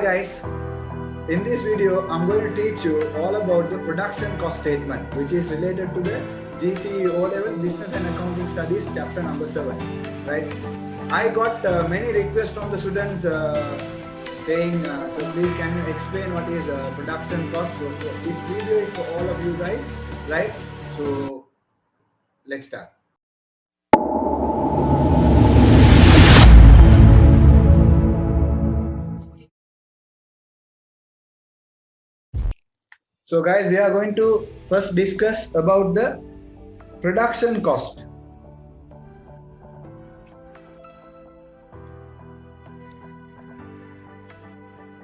guys, in this video I'm going to teach you all about the production cost statement, which is related to the GCE O-Level Business and Accounting Studies chapter number 7, right? I got many requests from the students saying, so please can you explain what is production cost? So this video is for all of you guys, right? So let's start. So guys, we are going to first discuss about the production cost.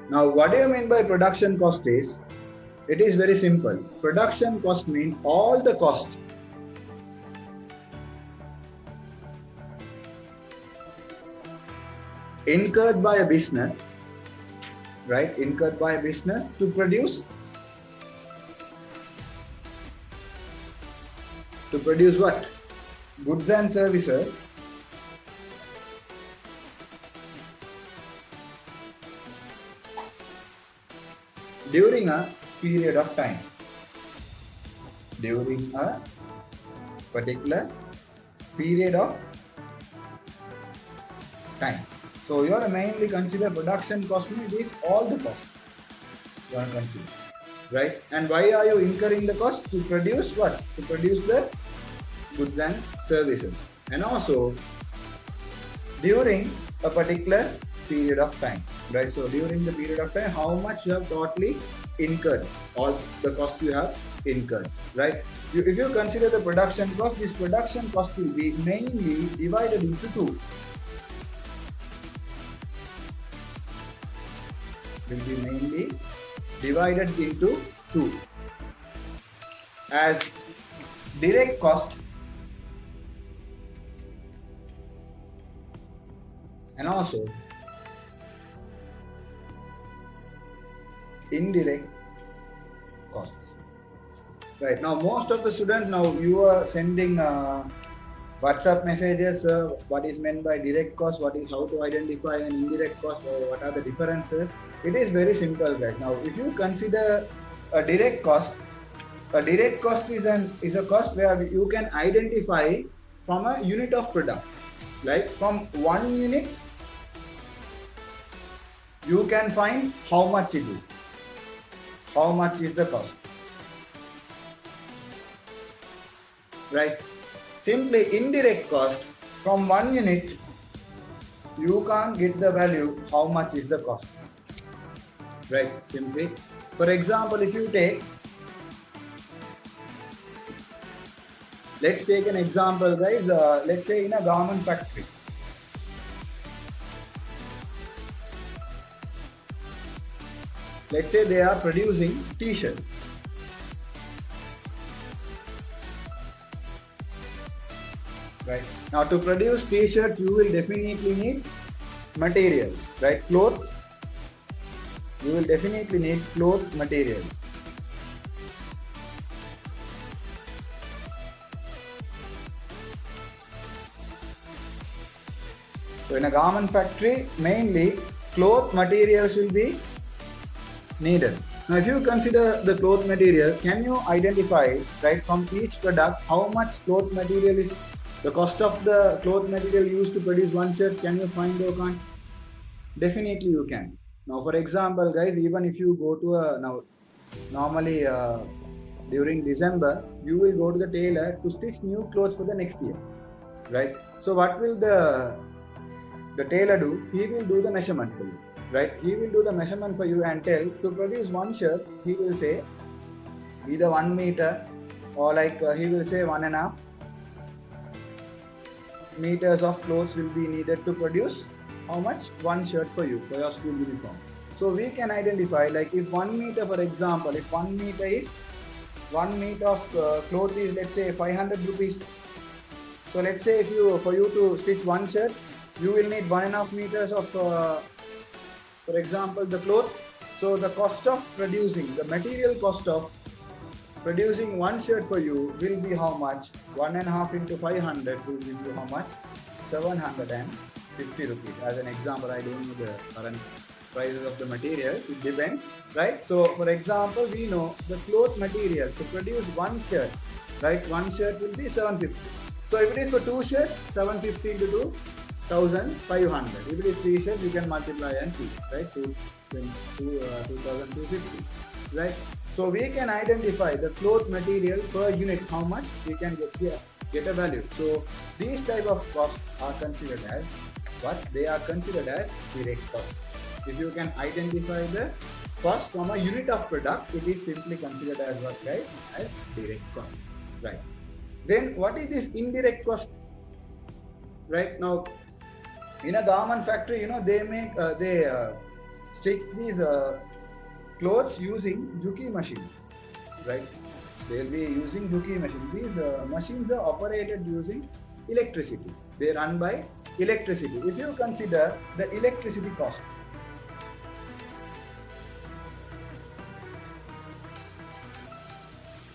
Now, what do you mean by production cost is, it is very simple. Production cost means all the cost incurred by a business, right? Incurred by a business to produce what? Goods and services during a period of time. During a particular period of time. So you are to mainly consider production cost means it is all the cost you are to consider, right? And why are you incurring the cost? To produce what? To produce the goods and services, and also during a particular period of time, right? So during the period of time, how much you have totally incurred, all the cost you have incurred, right? If you consider the production cost, this production cost will be mainly divided into two. Will be mainly divided into two as direct cost and also indirect costs. Right now, most of the students, now you are sending WhatsApp messages. What is meant by direct cost? What is how to identify an indirect cost, or what are the differences? It is very simple, right? Now, if you consider a direct cost is a cost where you can identify from a unit of product. Like from 1 unit, you can find how much it is. How much is the cost? Right? Simply indirect cost, from 1 unit, you can't get the value how much is the cost. Right? Simply. For example, if you take, let's take an example, guys. Let's say in a garment factory. Let's say they are producing t-shirt. Right. Now to produce t-shirt, you will definitely need materials, right? Cloth. You will definitely need cloth materials. So in a garment factory, mainly cloth materials will be needed. Now if you consider the cloth material, can you identify, right, from each product how much cloth material is, the cost of the cloth material used to produce one shirt? Can you find or can't? Definitely you can. Now for example, guys, even if you go to normally during December, you will go to the tailor to stitch new clothes for the next year, right? So what will the tailor do? He will do the measurement for you, right? He will do the measurement for you and tell, to produce one shirt, he will say either 1 meter or like he will say 1.5 meters of clothes will be needed to produce how much? One shirt for you, for your school uniform. So we can identify, like if 1 meter, for example, if 1 meter is 1 meter of cloth is, let's say, 500 rupees. So let's say if you, for you to stitch one shirt, you will need 1.5 meters of, for example, the cloth. So the cost of producing, the material cost of producing one shirt for you will be how much? 1.5 into 500 will give you how much? 750 rupees. As an example, I don't know the current prices of the material, it depends, right? So for example, we know the cloth material to produce one shirt, right? One shirt will be 750. So if it is for two shirts, 750 into 2,500. If it is three shirts, you can multiply and see, right? 2,250, right? So we can identify the cloth material per unit, how much we can get a value. So these type of costs are considered as what? They are considered as direct cost. If you can identify the cost from a unit of product, it is simply considered as what, guys? As direct cost, right? Then what is this indirect cost? Right now, in a garment factory, you know, they make stitch these clothes using Juki machine, right? They'll be using Juki machine. These machines are operated using electricity. They run by electricity. If you consider the electricity cost,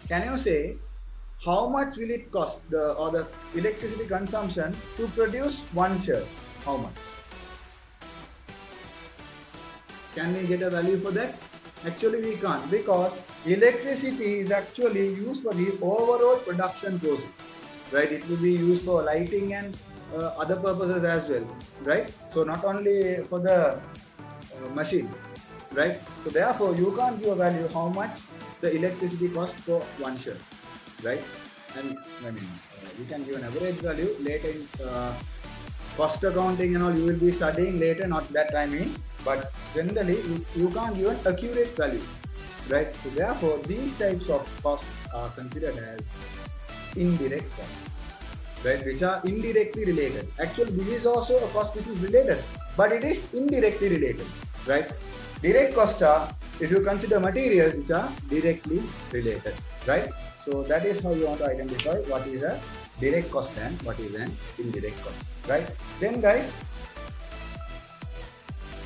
can you say how much will it cost the electricity consumption to produce one shirt? How much? Can we get a value for that? Actually, we can't, because electricity is actually used for the overall production process, right? It will be used for lighting and other purposes as well, right? So not only for the machine, right? So therefore, you can't give a value how much the electricity cost for one shirt, right? And I mean, we can give an average value later in cost accounting and all. You will be studying later, not that I mean. But generally, you can't give an accurate value, right? So therefore, these types of costs are considered as indirect costs, right? Which are indirectly related. Actually, this is also a cost which is related, but it is indirectly related, right? Direct costs are, if you consider materials which are directly related, right? So that is how you want to identify what is a direct cost and what is an indirect cost, right? Then guys,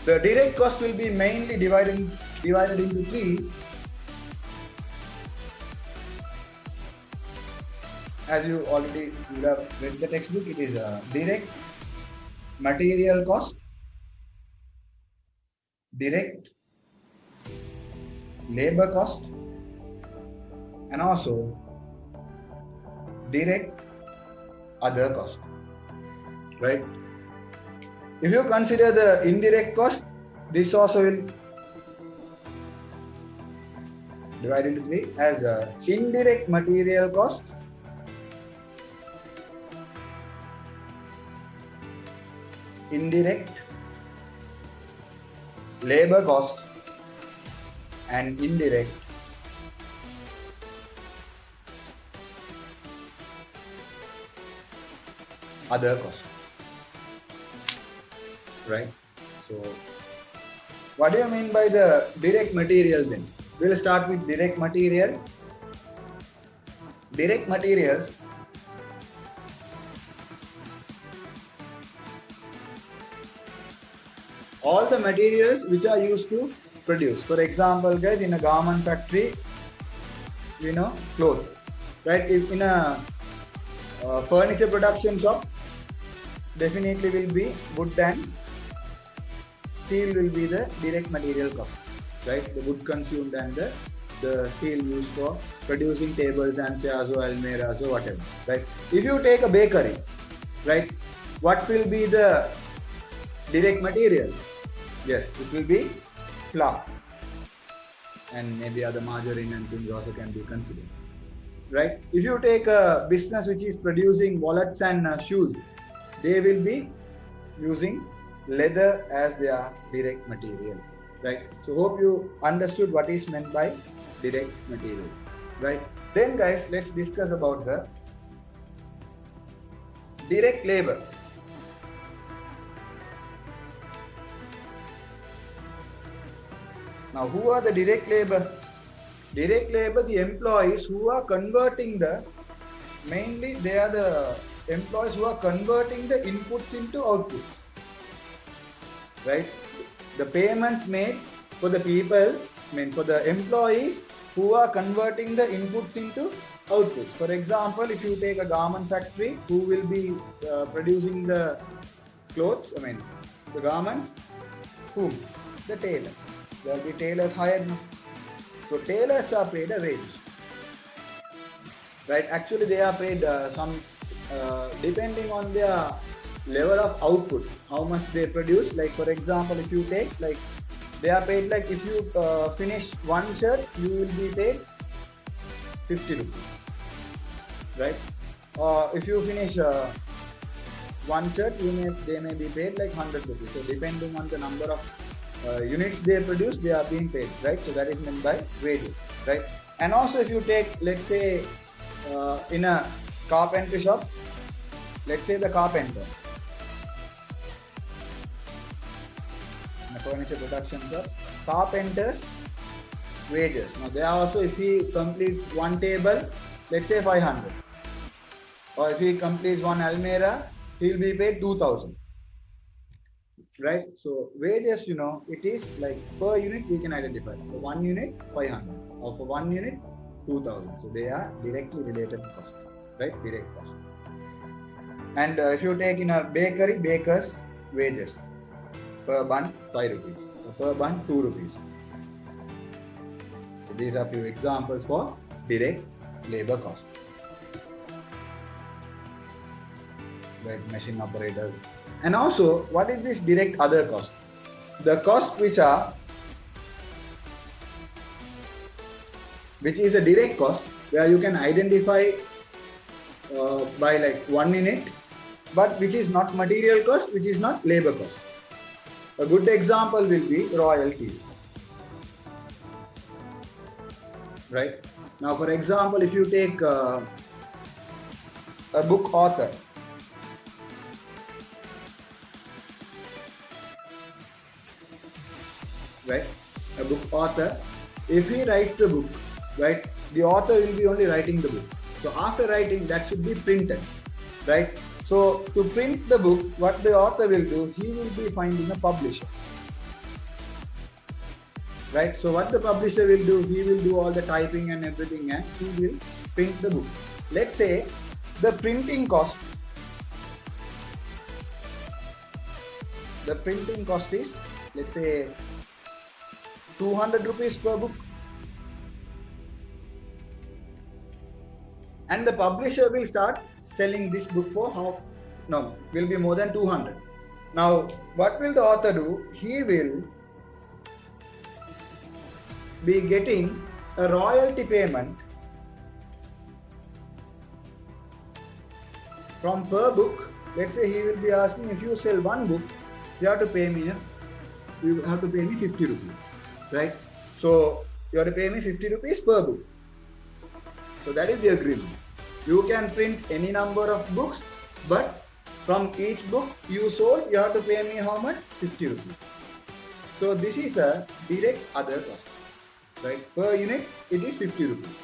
the direct cost will be mainly divided into three. As you already would have read the textbook, it is a direct material cost, direct labor cost, and also direct other cost, right? If you consider the indirect cost, this also will divide into three as a indirect material cost, indirect labor cost, and indirect other cost, right? So what do you mean by the direct material then? We'll start with direct material. Direct materials all the materials which are used to produce. For example, guys, in a garment factory, you know, clothes, right? If in a furniture production shop, definitely will be wood and steel will be the direct material cost, right? The wood consumed and the steel used for producing tables and chairs or almirahs or whatever, right? If you take a bakery, right, what will be the direct material? Yes, it will be flour, and maybe other margarine and things also can be considered, right? If you take a business which is producing wallets and shoes, they will be using leather as their direct material, right? So hope you understood what is meant by direct material, right? Then guys, let's discuss about the direct labor. Now, who are the direct labor? Direct labor, the employees who are converting mainly they are the employees who are converting the inputs into outputs, right? The payments made for the people, for the employees who are converting the inputs into outputs. For example, if you take a garment factory, who will be producing the clothes, the garments? Whom? The tailor. There will be tailors hired now. So tailors are paid a wage. Right? Actually, they are paid depending on their level of output, how much they produce. Like for example, if you take like they are paid like if you finish one shirt, you will be paid 50 rupees, right? Or if you finish one shirt, they may be paid like 100 rupees. So depending on the number of units they produce, they are being paid, right? So that is meant by wages, right? And also if you take, let's say in a carpentry shop, let's say the carpenter, in a furniture production shop, carpenter's wages. Now there are also, if he completes one table, let's say 500, or if he completes one almirah, he will be paid 2000, right? So wages, it is like per unit we can identify. For one unit 500, or for one unit 2000. So they are directly related to cost, right? Direct cost. And if you take in a bakery, baker's wages, per bun 5 rupees, per bun 2 rupees. So these are few examples for direct labor cost. Right, machine operators. And also, what is this direct other cost? The cost which is a direct cost, where you can identify by like one unit, but which is not material cost, which is not labor cost. A good example will be royalties, right? Now, for example, if you take a book author, right? A book author, if he writes the book, right, the author will be only writing the book. So after writing, that should be printed, right? So to print the book, what the author will do, he will be finding a publisher, right? So what the publisher will do, he will do all the typing and everything, and he will print the book. Let's say the printing cost is, let's say, 200 rupees per book, and the publisher will start selling this book for will be more than 200. Now what will the author do? He will be getting a royalty payment from per book. Let's say he will be asking, if you sell one book, you have to pay me 50 rupees, right? So you have to pay me 50 rupees per book. So that is the agreement. You can print any number of books, but from each book you sold, you have to pay me how much? 50 rupees. So this is a direct other cost, right? Per unit it is 50 rupees.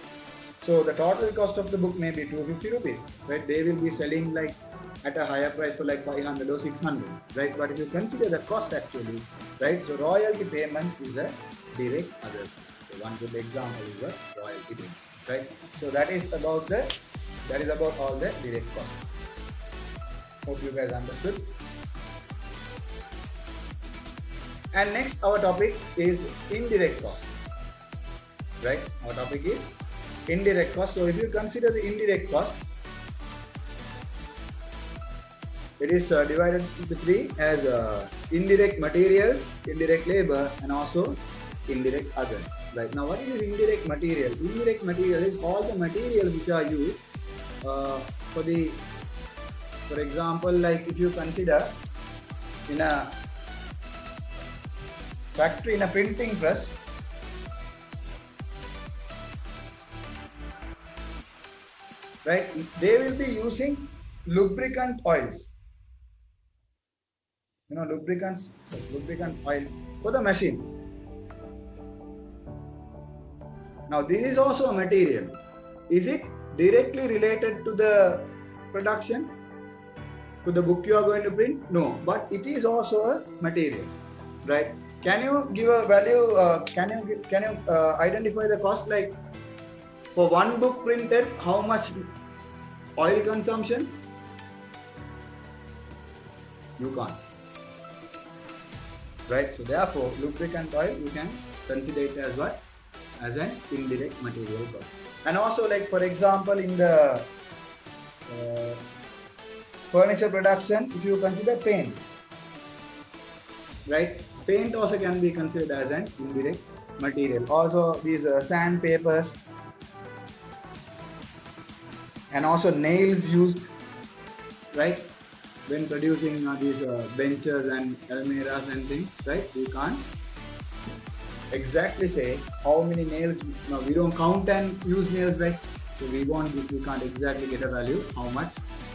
So the total cost of the book may be 250 rupees, right? They will be selling like at a higher price for like 500 or 600, right? But if you consider the cost actually, right? So royalty payment is a direct other cost. So one good example is a royalty payment, right? So that is about all the direct costs. Hope you guys understood. And next our topic is indirect cost, right? Our topic is indirect cost. So if you consider the indirect cost, it is divided into three as indirect materials, indirect labor, and also indirect other. Right, now what is indirect material? Indirect material is all the materials which are used for example, like if you consider in a factory, in a printing press, right, they will be using lubricant oils, lubricant oil for the machine. Now this is also a material. Is it directly related to the production, to the book you are going to print? No, but it is also a material, right? Can you give a value? Can you identify the cost, like for one book printed, how much oil consumption? You can't. right? So therefore, lubricant oil you can consider it as what? As an indirect material cost. And also, like for example, in the furniture production, if you consider paint, right? Paint also can be considered as an indirect material. Also, these sandpapers and also nails used, right? When producing these benches and almirahs and things, right? We can't exactly say how many nails. No, we don't count and use nails, right? So we can't exactly get a value how much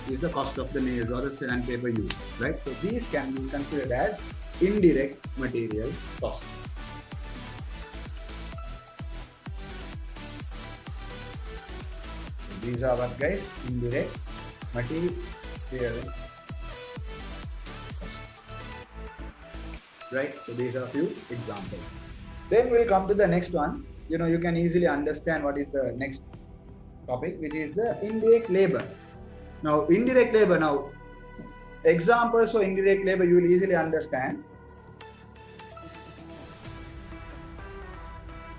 is the cost of the nails or the sandpaper used, right? So these can be considered as indirect material cost. These are what, guys? Indirect material cost. Right? So these are a few examples. Then we'll come to the next one. You can easily understand what is the next topic, which is the indirect labor. Now, indirect labor. Now, examples for indirect labor you will easily understand.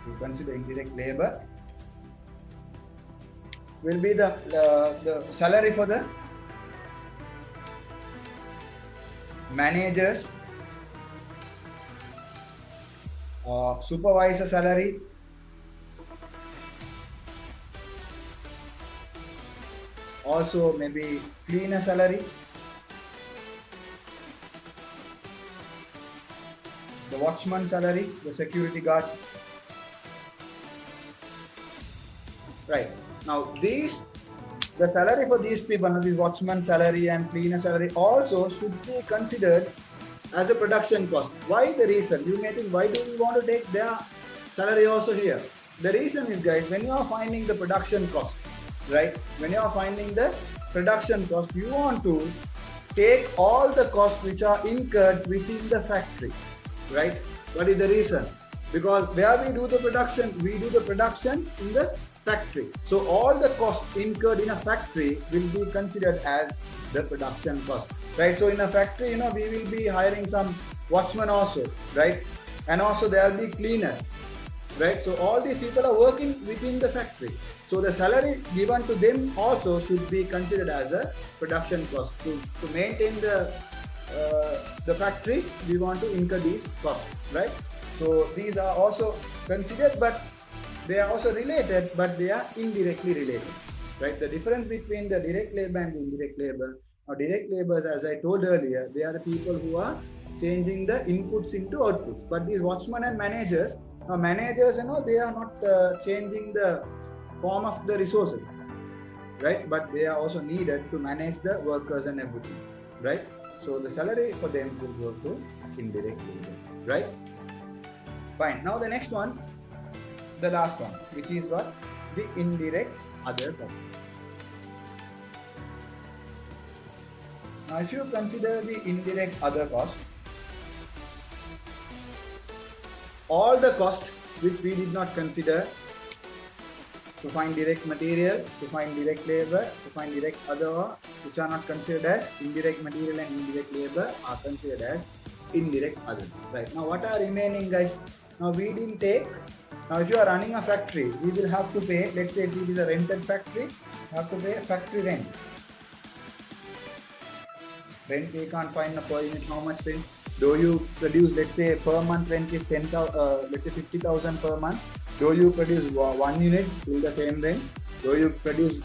You consider indirect labor will be the salary for the managers, supervisor salary, also maybe cleaner salary, the watchman salary, the security guard. Right. Now the salary for these people, this watchman salary and cleaner salary also should be considered as a production cost. Why? The reason you may think, why do we want to take their salary also here? The reason is, guys, when you are finding the production cost, right? When you are finding the production cost, you want to take all the costs which are incurred within the factory, right? What is the reason? Because where we do the production in the factory. So all the costs incurred in a factory will be considered as the production cost, right? So in a factory, we will be hiring some watchmen also, right? And also there will be cleaners, right? So all these people are working within the factory. So the salary given to them also should be considered as a production cost. To maintain the factory, we want to incur these costs, right? So these are also considered, but they are also related, but they are indirectly related, right? The difference between the direct labor and the indirect labor. Now, direct laborers, as I told earlier, they are the people who are changing the inputs into outputs. But these watchmen and managers, managers, they are not changing the form of the resources, right? But they are also needed to manage the workers and everything, right? So the salary for them will go to indirect labor, right? Fine. Now the next one, the last one, which is what? The indirect other cost. Now if you consider the indirect other cost, all the costs which we did not consider to find direct material, to find direct labor, to find direct other, which are not considered as indirect material and indirect labor, are considered as indirect other. Right. Now what are remaining, guys? Now we didn't take. Now if you are running a factory, we will have to pay, let's say if it is a rented factory, you have to pay factory rent. Rent we can't find a per unit how much rent. Though you produce, let's say per month rent is 10,000, let's say 50,000 per month. Though you produce 1 unit, still the same rent. Though you produce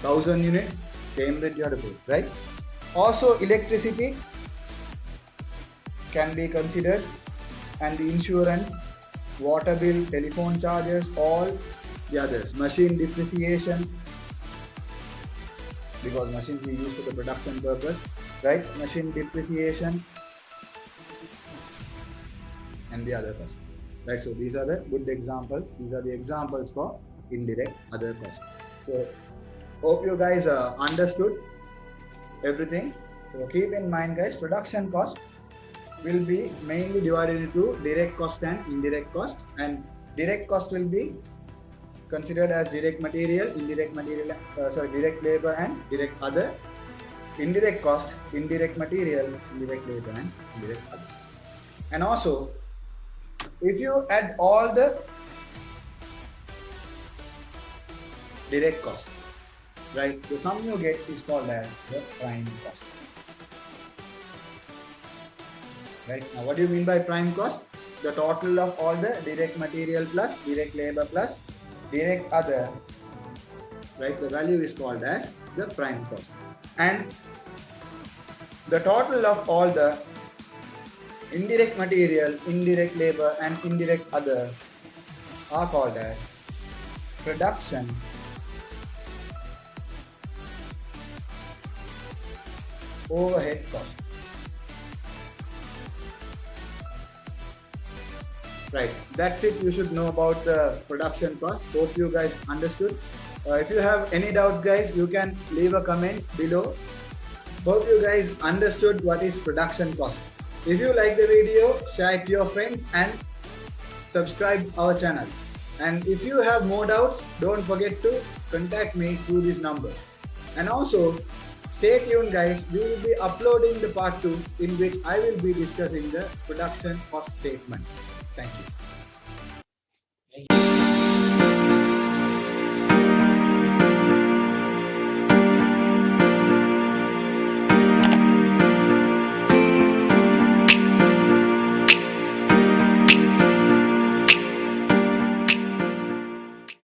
1,000 units, same rent you have to pay, right? Also electricity can be considered, and the insurance, water bill, telephone charges, all the others. Machine depreciation, because machines we use for the production purpose, right? Machine depreciation and the other costs, right? So these are the good examples. These are the examples for indirect other costs. So hope you guys understood everything. So keep in mind, guys, production cost will be mainly divided into direct cost and indirect cost, and direct cost will be considered as direct material, direct labor and direct other. Indirect cost, indirect material, indirect labor and indirect other. And also, if you add all the direct cost, right, the sum you get is called as the prime cost. Right, now what do you mean by prime cost? The total of all the direct material plus direct labor plus direct other, right, the value is called as the prime cost. And the total of all the indirect material, indirect labor and indirect other are called as production overhead cost. Right, that's it. You should know about the production cost. Hope you guys understood. If you have any doubts, guys, you can leave a comment below. Hope you guys understood what is production cost. If you like the video, share it to your friends and subscribe our channel. And if you have more doubts, don't forget to contact me through this number. And also, stay tuned, guys. We will be uploading the part 2 in which I will be discussing the production cost statement. Thank you.